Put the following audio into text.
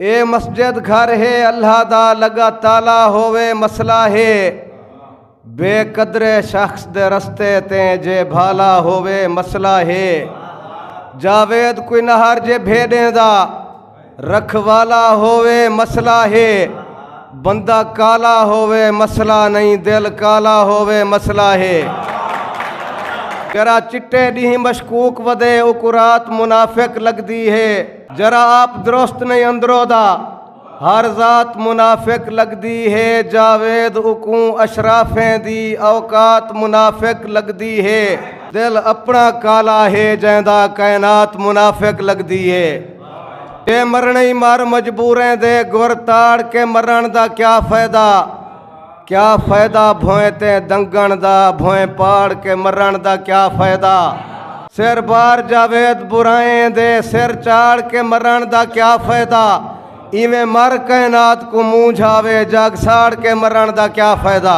ए मस्जिद घर है अल्लाह दा लगा ताला होवे मसला है। बेकदरे शख्स दे रस्ते ते जे भाला होवे मसला है। जावेद कोई नहर जे भेड़े दा रखवाला होवे मसला है। बंदा काला होवे मसला नहीं, दिल काला होवे मसला है। जरा चिट्टे डी मशकूक वदे उकुरात मुनाफिक लगदी है। जरा आप दुरुस्त नहीं अंदरों दा हर जात मुनाफिक लगदी है। जावेद उकू अशराफें दी औकात मुनाफिक लगदी है। दिल अपना काला है जैंदा कायनात मुनाफिक लगदी है। ये मरने ही मार मजबूरें दे गुर ताड़ के मरण दा क्या फायदा। क्या फायदा भोए ते दंगण दा, भोए पाड़ के मरण दा क्या फायदा। सिर बार जावेद बुराएं दे सिर चाड़ के मरण दा क्या फायदा। इवें मर कायनात को मुँह झावे जग साड़ के मरण दा क्या फायदा।